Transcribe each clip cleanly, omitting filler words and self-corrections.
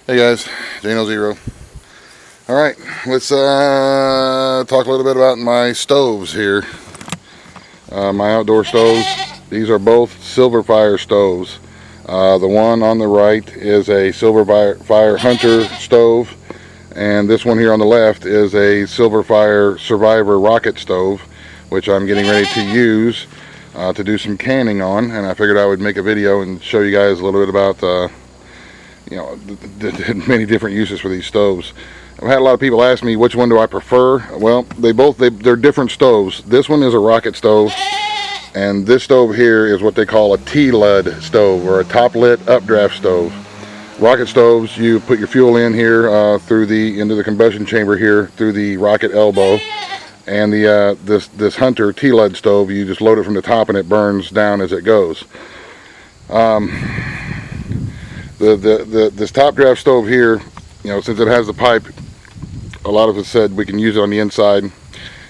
Hey guys, Dano Zero. Alright, let's talk a little bit about my stoves here. My outdoor stoves. These are both SilverFire stoves. The one on the right is a SilverFire Hunter stove, and this one here on the left is a SilverFire Survivor rocket stove, which I'm getting ready to use to do some canning on. And I figured I would make a video and show you guys a little bit about the many different uses for these stoves. I've had a lot of people ask me which one do I prefer. Well, they're different stoves. This one is a rocket stove, and this stove here is what they call a T-lud stove, or a top lit updraft stove. Rocket stoves, you put your fuel in here into the combustion chamber here through the rocket elbow, and this Hunter T-lud stove, you just load it from the top and it burns down as it goes. This top draft stove here, since it has the pipe, a lot of us said we can use it on the inside,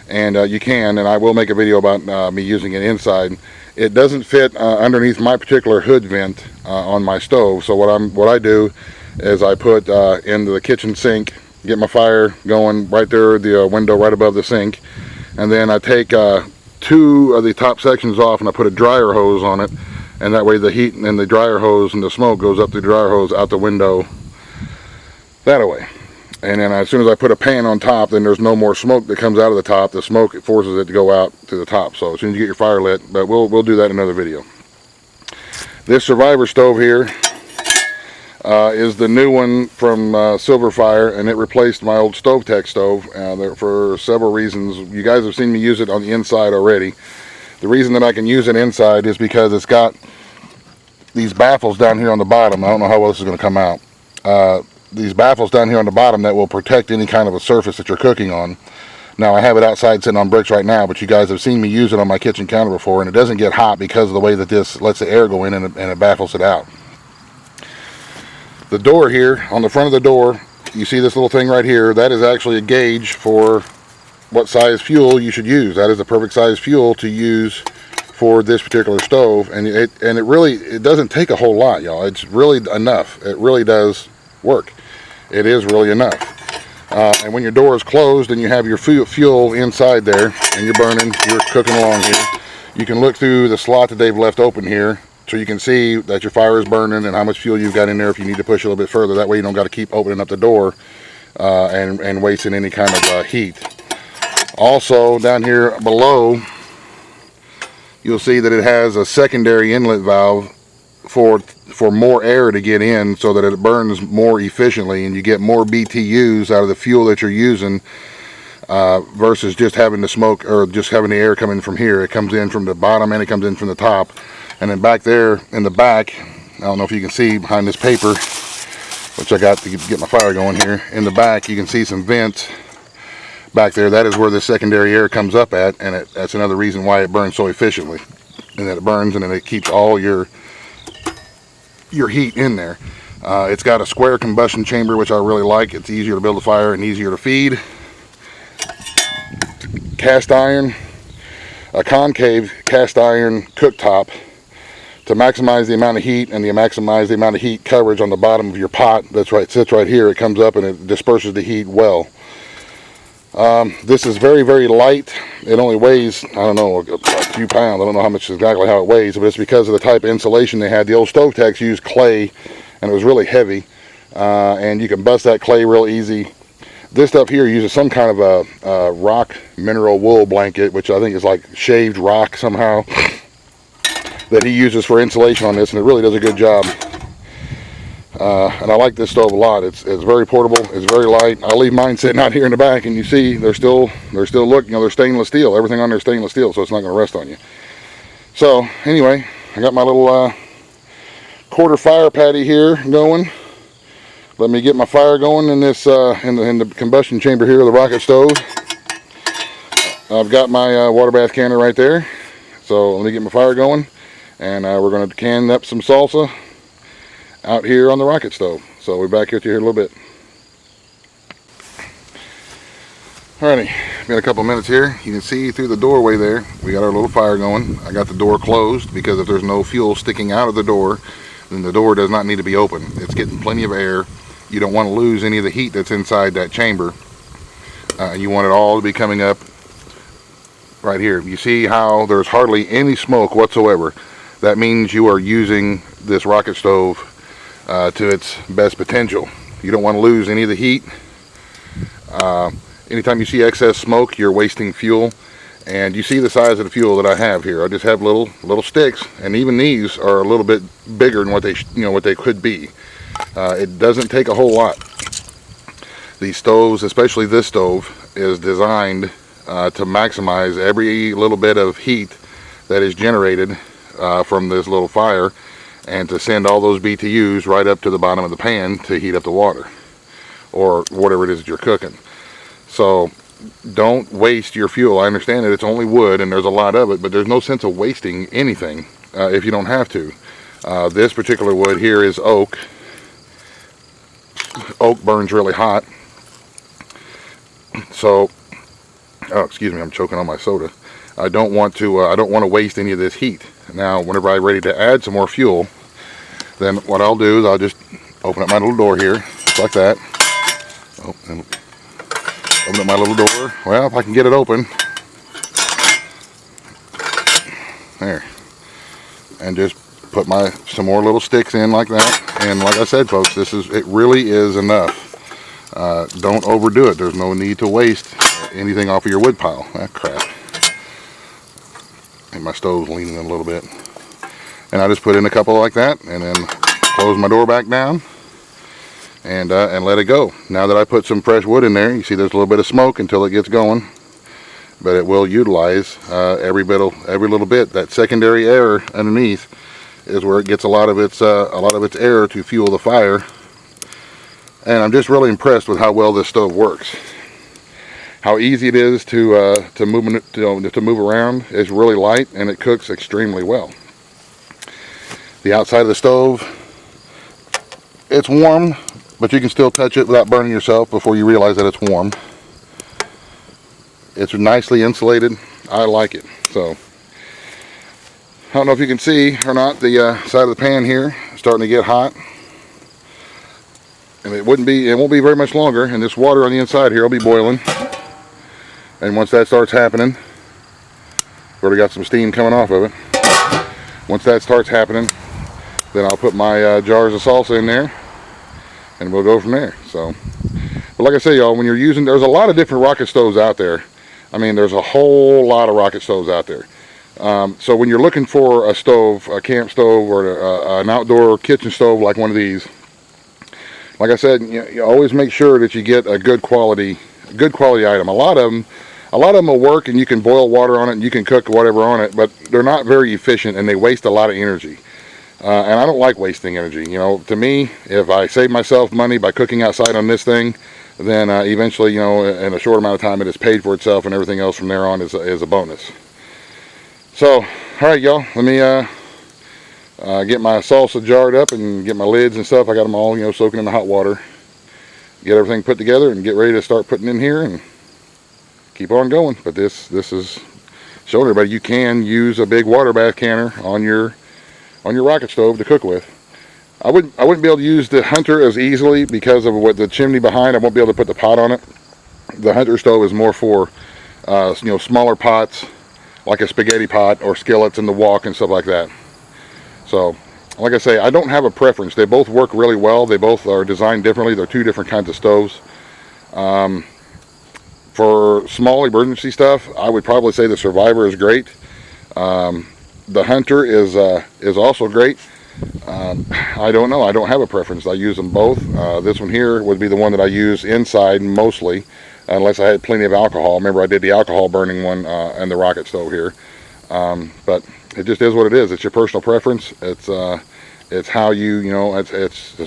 and you can, and I will make a video about me using it inside. It doesn't fit underneath my particular hood vent on my stove, so what I do is I put into the kitchen sink, get my fire going right there, the window right above the sink, and then I take two of the top sections off and I put a dryer hose on it, and that way the heat and the dryer hose and the smoke goes up the dryer hose out the window that way. And then as soon as I put a pan on top, then there's no more smoke that comes out of the top. The smoke, it forces it to go out to the top. So as soon as you get your fire lit, but we'll do that in another video. This Survivor stove here is the new one from SilverFire, and it replaced my old StoveTech stove for several reasons. You guys have seen me use it on the inside already. The reason that I can use it inside is because it's got these baffles down here on the bottom. I don't know how well this is going to come out. These baffles down here on the bottom that will protect any kind of a surface that you're cooking on. Now, I have it outside sitting on bricks right now, but you guys have seen me use it on my kitchen counter before, and it doesn't get hot because of the way that this lets the air go in and it baffles it out. The door here, on the front of the door, you see this little thing right here. That is actually a gauge for what size fuel you should use. That is the perfect size fuel to use for this particular stove, and it doesn't take a whole lot, y'all. It's really enough. It really does work. It is really enough. And when your door is closed and you have your fuel inside there and you're burning, you're cooking along here, you can look through the slot that they've left open here, so you can see that your fire is burning and how much fuel you've got in there if you need to push a little bit further. That way you don't got to keep opening up the door and wasting any kind of heat. Also, down here below, you'll see that it has a secondary inlet valve for more air to get in, so that it burns more efficiently and you get more BTUs out of the fuel that you're using versus just having the smoke or just having the air coming from here. It comes in from the bottom and it comes in from the top. And then back there in the back, I don't know if you can see behind this paper, which I got to get my fire going here, in the back you can see some vents back there. That is where the secondary air comes up at, and that's another reason why it burns so efficiently. And that it burns and then it keeps all your heat in there. It's got a square combustion chamber, which I really like. It's easier to build a fire and easier to feed. Cast iron, a concave cast iron cooktop to maximize the amount of heat and maximize the amount of heat coverage on the bottom of your pot. That's right, sits right here. It comes up and it disperses the heat well. This is very, very light. It only weighs, I don't know, a few pounds. I don't know how much exactly how it weighs, but it's because of the type of insulation they had. The old StoveTechs used clay, and it was really heavy, and you can bust that clay real easy. This stuff here uses some kind of a rock mineral wool blanket, which I think is like shaved rock somehow, that he uses for insulation on this, and it really does a good job. And I like this stove a lot. It's very portable. It's very light. I leave mine sitting out here in the back, and you see they're still looking. They're stainless steel. Everything on there is stainless steel, so it's not going to rust on you. So anyway, I got my little quarter fire patty here going. Let me get my fire going in this in the combustion chamber here of the rocket stove. I've got my water bath canner right there. So let me get my fire going, and we're going to can up some salsa out here on the rocket stove. So we're back here to here in a little bit. Alrighty, been a couple minutes here. You can see through the doorway there, we got our little fire going. I got the door closed because if there's no fuel sticking out of the door, then the door does not need to be open. It's getting plenty of air You don't want to lose any of the heat that's inside that chamber. You want it all to be coming up right here. You see how there's hardly any smoke whatsoever. That means you are using this rocket stove to its best potential. You don't want to lose any of the heat. Anytime you see excess smoke, you're wasting fuel. And you see the size of the fuel that I have here. I just have little sticks, and even these are a little bit bigger than what they could be. It doesn't take a whole lot. These stoves, especially this stove, is designed to maximize every little bit of heat that is generated from this little fire, and to send all those BTUs right up to the bottom of the pan to heat up the water or whatever it is that you're cooking. So don't waste your fuel. I understand that it's only wood and there's a lot of it, but there's no sense of wasting anything if you don't have to. This particular wood here is oak. Oak burns really hot. So, oh, excuse me, I'm choking on my soda. I don't want to waste any of this heat. Now, whenever I'm ready to add some more fuel, then what I'll do is I'll just open up my little door here, just like that. Oh, and open up my little door. Well, if I can get it open. There. And just put some more little sticks in like that. And like I said, folks, it really is enough. Don't overdo it. There's no need to waste anything off of your wood pile. Ah, crap. And my stove's leaning in a little bit. And I just put in a couple like that, and then close my door back down, and let it go. Now that I put some fresh wood in there, you see there's a little bit of smoke until it gets going, but it will utilize every little bit. That secondary air underneath is where it gets a lot of its air to fuel the fire. And I'm just really impressed with how well this stove works. How easy it is to move around. It's really light, and it cooks extremely well. The outside of the stove, it's warm, but you can still touch it without burning yourself before you realize that it's warm. It's nicely insulated. I like it. So I don't know if you can see or not, the side of the pan here is starting to get hot. And it won't be very much longer, and this water on the inside here will be boiling. And once that starts happening, we've already got some steam coming off of it. Once that starts happening, then I'll put my jars of salsa in there, and we'll go from there. So, but like I say, y'all, when you're using, there's a lot of different rocket stoves out there. I mean, there's a whole lot of rocket stoves out there. So when you're looking for a stove, a camp stove, or an outdoor kitchen stove like one of these, like I said, you always make sure that you get a good quality item. A lot of them will work, and you can boil water on it, and you can cook whatever on it, but they're not very efficient, and they waste a lot of energy. And I don't like wasting energy. To me, if I save myself money by cooking outside on this thing, then eventually, in a short amount of time, it has paid for itself, and everything else from there on is a bonus. So, all right, y'all, let me get my salsa jarred up and get my lids and stuff. I got them all, soaking in the hot water. Get everything put together and get ready to start putting in here and keep on going. But this is showing everybody you can use a big water bath canner on your rocket stove to cook with. I wouldn't be able to use the Hunter as easily because of what the chimney behind. I won't be able to put the pot on it. The Hunter stove is more for smaller pots, like a spaghetti pot or skillets in the wok and stuff like that. So, like I say, I don't have a preference. They both work really well. They both are designed differently. They're two different kinds of stoves. For small emergency stuff, I would probably say the Survivor is great. The Hunter is also great. I don't know. I don't have a preference. I use them both. This one here would be the one that I use inside mostly, unless I had plenty of alcohol. Remember, I did the alcohol burning one in the rocket stove here. But it just is what it is. It's your personal preference. It's how it's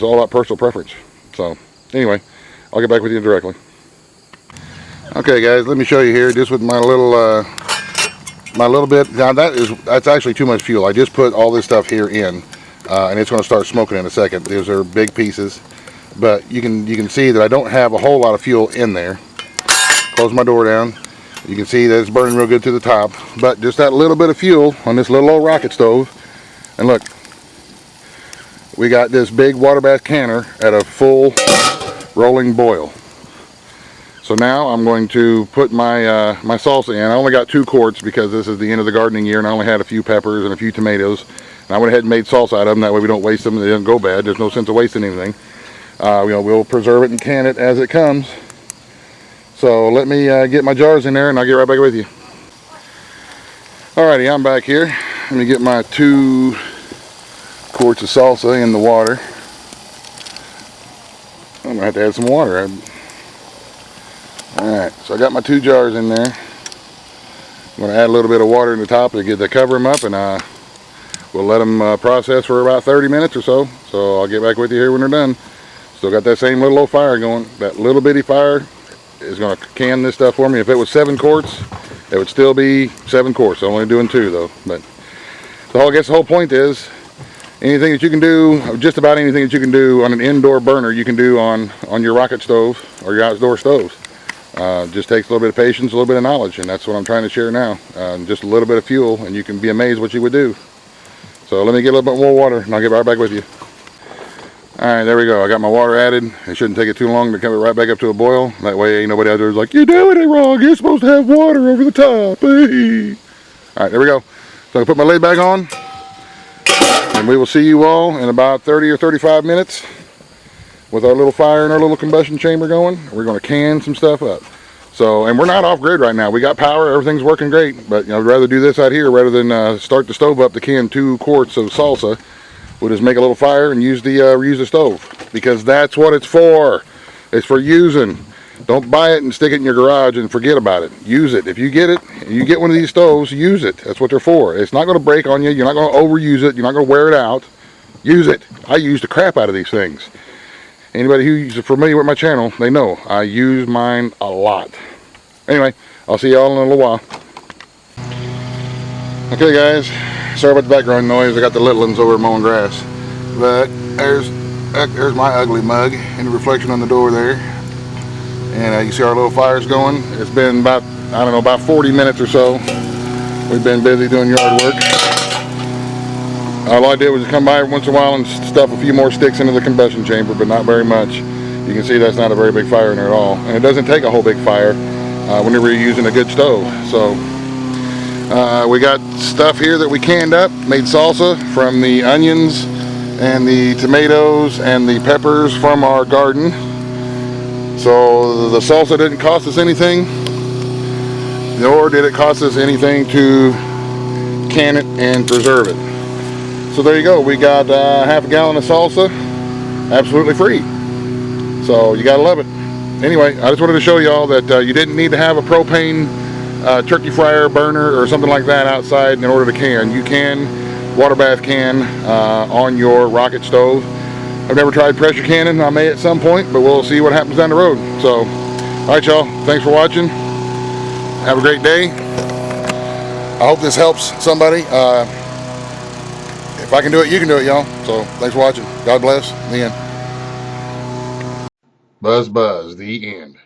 all about personal preference. So anyway, I'll get back with you directly. Okay, guys, let me show you here just with my little bit. Now that's actually too much fuel. I just put all this stuff here in, and it's going to start smoking in a second. These are big pieces, but you can see that I don't have a whole lot of fuel in there. Close my door down. You can see that it's burning real good to the top, but just that little bit of fuel on this little old rocket stove. And look, we got this big water bath canner at a full rolling boil. So now I'm going to put my my salsa in. I only got 2 quarts because this is the end of the gardening year and I only had a few peppers and a few tomatoes. And I went ahead and made salsa out of them. That way we don't waste them and they don't go bad. There's no sense of wasting anything. We'll preserve it and can it as it comes. So let me get my jars in there and I'll get right back with you. Alrighty, I'm back here. Let me get my 2 quarts of salsa in the water. I'm gonna have to add some water. Alright, so I got my 2 jars in there. I'm gonna add a little bit of water in the top to cover them up, and we'll let them process for about 30 minutes or so. So I'll get back with you here when they're done. Still got that same little old fire going. That little bitty fire is gonna can this stuff for me. If it was 7 quarts, it would still be 7 quarts. I'm only doing 2 though. But I guess the whole point is, anything that you can do, just about anything that you can do on an indoor burner, you can do on your rocket stove or your outdoor stoves. Just takes a little bit of patience, a little bit of knowledge, and that's what I'm trying to share now. Just a little bit of fuel, and you can be amazed what you would do. So let me get a little bit more water, and I'll get right back with you. Alright, there we go. I got my water added. It shouldn't take it too long to come right back up to a boil. That way ain't nobody out there is like, you're doing it wrong. You're supposed to have water over the top. Alright, there we go. So I'll put my lid back on. And we will see you all in about 30 or 35 minutes with our little fire and our little combustion chamber going. We're going to can some stuff up. So, and we're not off grid right now. We got power. Everything's working great. But I'd rather do this out here rather than start the stove up to can 2 quarts of salsa. We'll just make a little fire and use the stove, because that's what it's for. It's for using. Don't buy it and stick it in your garage and forget about it. Use it. If you get it, you get one of these stoves, use it. That's what they're for. It's not going to break on you. You're not going to overuse it. You're not going to wear it out. Use it. I use the crap out of these things. Anybody who's familiar with my channel, they know I use mine a lot. Anyway, I'll see y'all in a little while. Okay guys, sorry about the background noise. I got the little ones over mowing grass. But there's my ugly mug in the reflection on the door there. And you see our little fire's going. It's been about, I don't know, about 40 minutes or so. We've been busy doing yard work. All I did was come by every once in a while and stuff a few more sticks into the combustion chamber, but not very much. You can see that's not a very big fire in there at all. And it doesn't take a whole big fire whenever you're using a good stove. So we got stuff here that we canned up, made salsa from the onions and the tomatoes and the peppers from our garden. So the salsa didn't cost us anything, nor did it cost us anything to can it and preserve it. So there you go. We got half a gallon of salsa absolutely free. So you gotta love it. Anyway, I just wanted to show y'all that you didn't need to have a propane turkey fryer burner or something like that outside in order to can. You can water bath can on your rocket stove. I've never tried pressure canning. I may at some point, but we'll see what happens down the road. So, alright y'all, thanks for watching. Have a great day. I hope this helps somebody. If I can do it, you can do it, y'all. So, thanks for watching. God bless. The end. Buzz, buzz. The end.